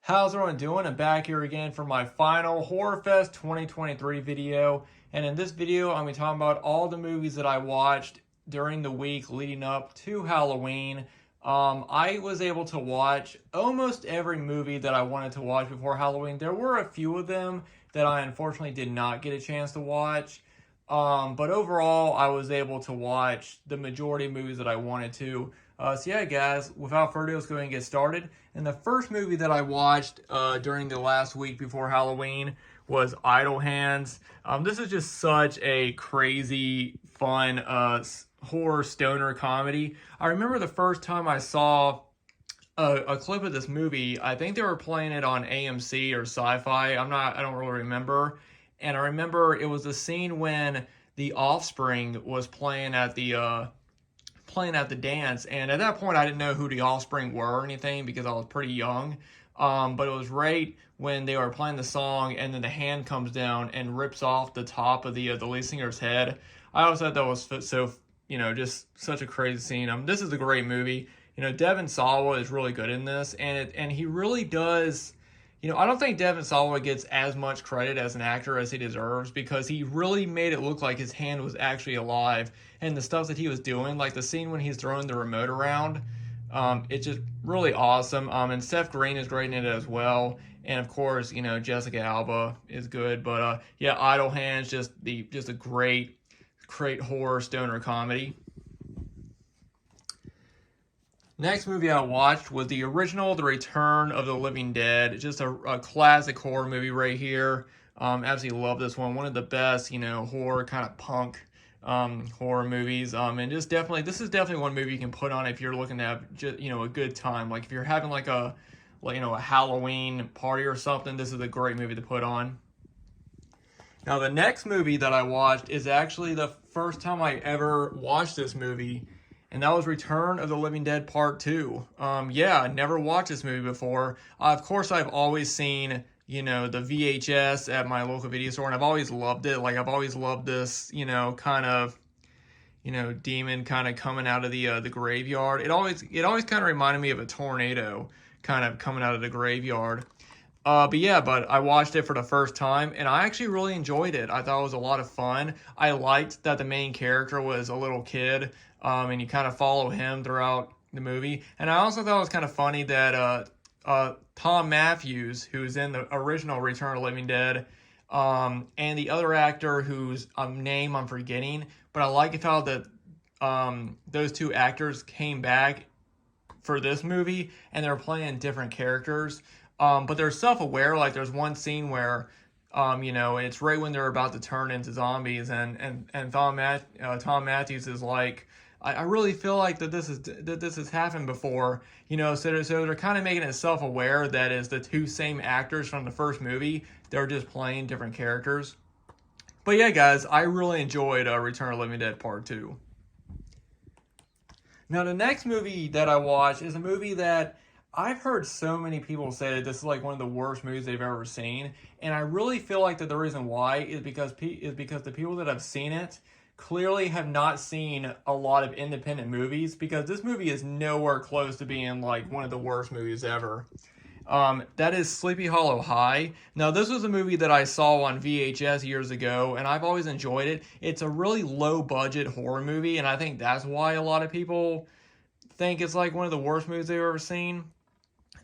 How's everyone doing? I'm back here again for my final Horror Fest 2023 video. And in this video, I'm going to be talking about all the movies that I watched during the week leading up to Halloween. I was able to watch almost every movie that I wanted to watch before Halloween. There were a few of them that I unfortunately did not get a chance to watch. But overall, I was able to watch the majority of movies that I wanted to. So yeah, guys, without further ado, let's go ahead and get started. And the first movie that I watched during the last week before Halloween was Idle Hands. This is just such a crazy, fun horror stoner comedy. I remember the first time I saw a clip of this movie. I think they were playing it on AMC or Sci-Fi. I don't really remember. And I remember it was the scene when The Offspring was playing at the dance, and at that point I didn't know who The Offspring were or anything because I was pretty young. But it was right when they were playing the song, and then the hand comes down and rips off the top of the lead singer's head. I always thought that was so, just such a crazy scene. This is a great movie. Devon Sawa is really good in this, and he really does. I don't think Devon Sawa gets as much credit as an actor as he deserves, because he really made it look like his hand was actually alive, and the stuff that he was doing, like the scene when he's throwing the remote around, it's just really awesome. And Seth Green is great in it as well, and of course, Jessica Alba is good. But yeah, Idle Hands, just a great horror stoner comedy. Next movie I watched was the original The Return of the Living Dead. Just a classic horror movie right here. Absolutely love this one. One of the best, horror kind of punk horror movies. And this is definitely one movie you can put on if you're looking to have just, a good time. Like if you're having like a Halloween party or something, this is a great movie to put on. Now the next movie that I watched is actually the first time I ever watched this movie. And that was Return of the Living Dead Part 2. Yeah, I never watched this movie before. Of course, I've always seen, the VHS at my local video store, and I've always loved it. Like, I've always loved this, kind of, demon kind of coming out of the graveyard. It always kind of reminded me of a tornado kind of coming out of the graveyard. But I watched it for the first time, and I actually really enjoyed it. I thought it was a lot of fun. I liked that the main character was a little kid, and you kind of follow him throughout the movie. And I also thought it was kind of funny that Tom Matthews, who's in the original Return of the Living Dead, and the other actor whose name I'm forgetting, but I like how that those two actors came back for this movie, and they're playing different characters. But they're self-aware. Like there's one scene where, it's right when they're about to turn into zombies, and Tom Matthews is like, I really feel like that this has happened before, So they're kind of making it self-aware that is the two same actors from the first movie. They're just playing different characters. But yeah, guys, I really enjoyed Return of the Living Dead Part 2. Now the next movie that I watched is a movie that I've heard so many people say that this is like one of the worst movies they've ever seen, and I really feel like that the reason why is because the people that have seen it clearly have not seen a lot of independent movies, because this movie is nowhere close to being like one of the worst movies ever. That is Sleepy Hollow High. Now, this was a movie that I saw on VHS years ago, and I've always enjoyed it. It's a really low-budget horror movie, and I think that's why a lot of people think it's like one of the worst movies they've ever seen.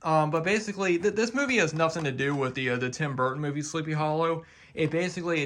But basically, this movie has nothing to do with the Tim Burton movie Sleepy Hollow. It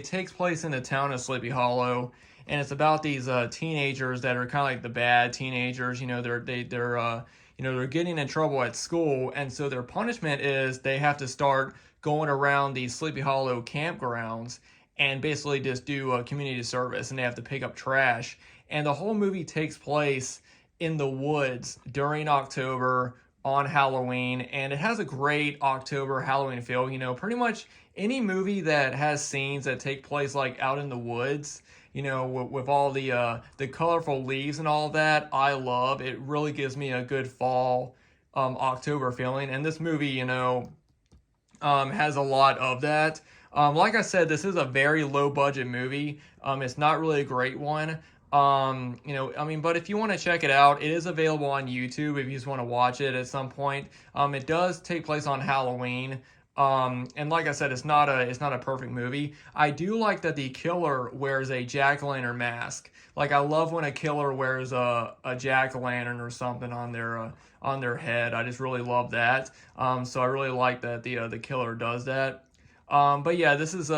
takes place in the town of Sleepy Hollow, and it's about these teenagers that are kind of like the bad teenagers. They're getting in trouble at school, and so their punishment is they have to start going around these Sleepy Hollow campgrounds and basically just do a community service, and they have to pick up trash. And the whole movie takes place in the woods during October, on Halloween, and it has a great October Halloween feel. Pretty much any movie that has scenes that take place like out in the woods, with all the colorful leaves and all that, I love. It really gives me a good fall October feeling, and this movie, has a lot of that. Like I said, this is a very low budget movie. It's not really a great one, I mean, but if you want to check it out, it is available on YouTube if you just want to watch it at some point. It does take place on Halloween. And like I said, it's not a perfect movie. I do like that the killer wears a jack-o'-lantern mask. Like I love when a killer wears a jack-o'-lantern or something on their head. I just really love that. So I really like that the killer does that. But yeah, this has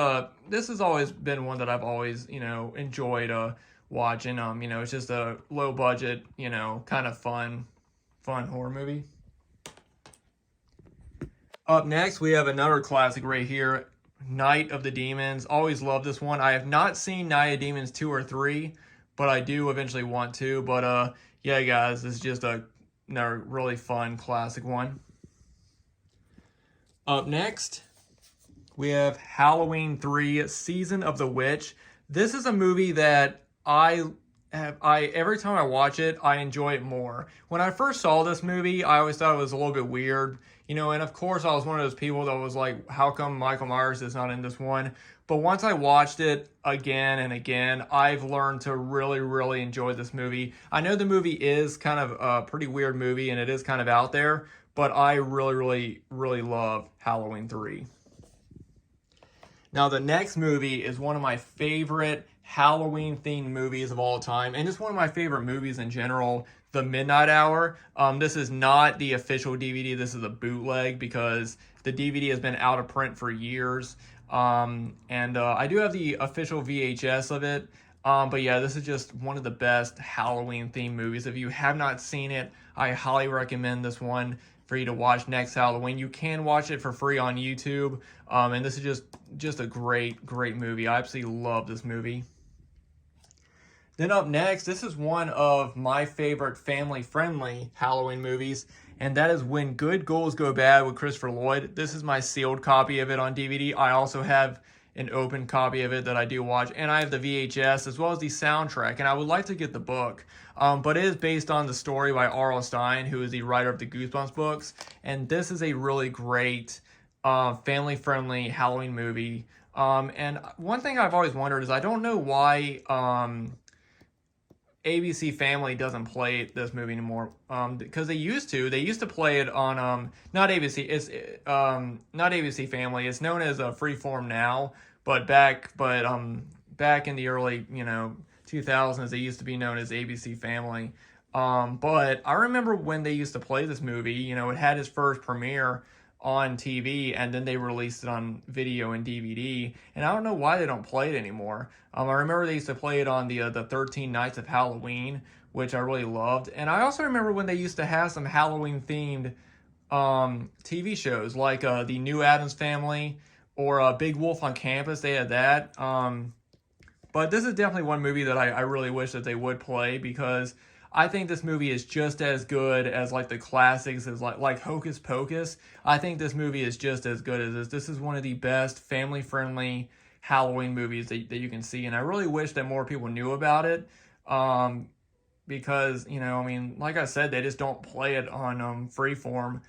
always been one that I've always enjoyed watching. It's just a low budget, kind of fun horror movie. Up next, we have another classic right here, Night of the Demons. Always love this one. I have not seen Night of Demons 2 or 3, but I do eventually want to. But yeah, guys, this is just another really fun classic one. Up next, we have Halloween 3, Season of the Witch. This is a movie that I every time I watch it, I enjoy it more. When I first saw this movie, I always thought it was a little bit weird, and of course I was one of those people that was like, how come Michael Myers is not in this one? But once I watched it again and again, I've learned to really, really enjoy this movie. I know the movie is kind of a pretty weird movie and it is kind of out there, but I really, really, really love Halloween 3. Now, the next movie is one of my favorite Halloween-themed movies of all time, and it's one of my favorite movies in general, The Midnight Hour. This is not the official DVD. This is a bootleg because the DVD has been out of print for years. And I do have the official VHS of it. But yeah, this is just one of the best Halloween-themed movies. If you have not seen it, I highly recommend this one for you to watch next Halloween. You can watch it for free on YouTube, and this is just a great movie. I absolutely love this movie. Then up next, this is one of my favorite family-friendly Halloween movies, and that is When Good Ghouls Go Bad with Christopher Lloyd. This is my sealed copy of it on DVD. I also have an open copy of it that I do watch, and I have the VHS as well as the soundtrack, and I would like to get the book. But it is based on the story by R.L. Stine, who is the writer of the Goosebumps books, and this is a really great family-friendly Halloween movie. And one thing I've always wondered is I don't know why ABC Family doesn't play this movie anymore, because they used to play it on not ABC, it's not ABC Family, it's known as Freeform now, but back in the early 2000s it used to be known as ABC Family. But I remember when they used to play this movie, it had its first premiere on TV, and then they released it on video and DVD, and I don't know why they don't play it anymore. I remember they used to play it on the 13 Nights of Halloween, which I really loved, and I also remember when they used to have some Halloween themed TV shows like the New Addams Family or Big Wolf on Campus. They had that. But this is definitely one movie that I really wish that they would play, because I think this movie is just as good as like the classics, as like Hocus Pocus. I think this movie is just as good as this. This is one of the best family-friendly Halloween movies that you can see, and I really wish that more people knew about it. Because I mean, like I said, they just don't play it on Freeform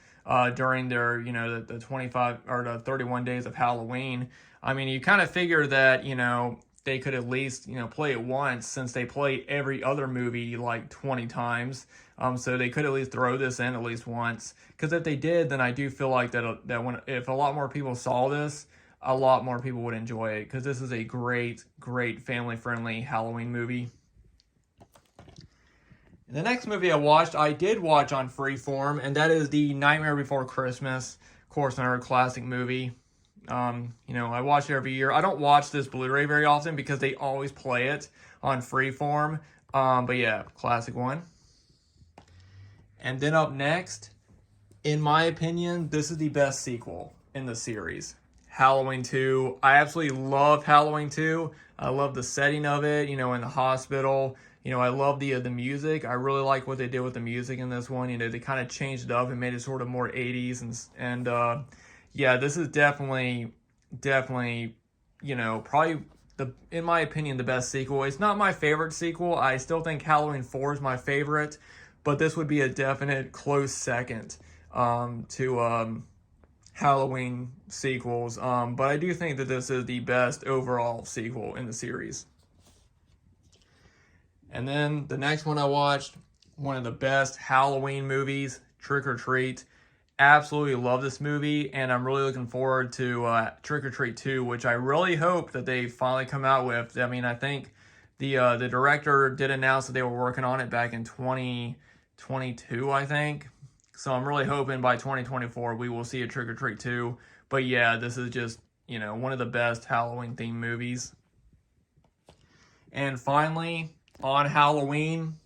during their the 25 or the 31 days of Halloween. I mean, you kind of figure that they could at least play it once, since they play every other movie like 20 times. So they could at least throw this in at least once, because if they did, then I do feel like that if a lot more people saw this, a lot more people would enjoy it, because this is a great family-friendly Halloween movie. The next movie I did watch on Freeform, and that is The Nightmare Before Christmas. Of course, another classic movie. I watch it every year. I don't watch this Blu-ray very often because they always play it on Freeform. But yeah, classic one. And then up next, in my opinion, this is the best sequel in the series. Halloween 2. I absolutely love Halloween 2. I love the setting of it, in the hospital. I love the music. I really like what they did with the music in this one. They kind of changed it up and made it sort of more 80s and yeah, this is definitely, probably in my opinion, the best sequel. It's not my favorite sequel. I still think Halloween 4 is my favorite, but this would be a definite close second to Halloween sequels. But I do think that this is the best overall sequel in the series. And then the next one I watched, one of the best Halloween movies, Trick or Treat. Absolutely love this movie, and I'm really looking forward to Trick or Treat 2, which I really hope that they finally come out with. I mean, I think the director did announce that they were working on it back in 2022, I think. So I'm really hoping by 2024 we will see a Trick or Treat 2. But yeah, this is just, one of the best Halloween themed movies. And finally, on Halloween,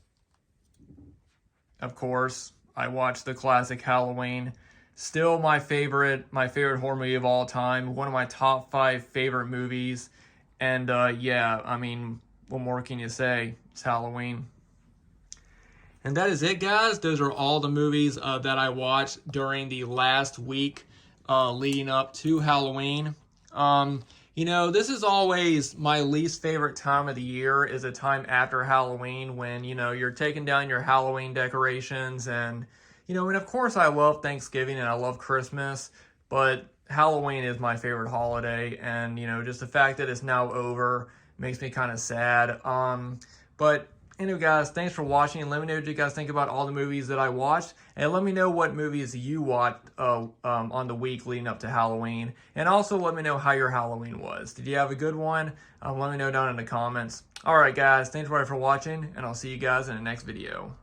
of course, I watched the classic Halloween. Still my favorite horror movie of all time. One of my top 5 favorite movies. And yeah, I mean, what more can you say? It's Halloween. And that is it, guys. Those are all the movies that I watched during the last week leading up to Halloween. This is always my least favorite time of the year, is a time after Halloween when, you're taking down your Halloween decorations. And of course I love Thanksgiving and I love Christmas, but Halloween is my favorite holiday. And, just the fact that it's now over makes me kind of sad. But anyway, guys, thanks for watching. Let me know what you guys think about all the movies that I watched. And let me know what movies you watched on the week leading up to Halloween. And also let me know how your Halloween was. Did you have a good one? Let me know down in the comments. All right, guys, thanks for watching, and I'll see you guys in the next video.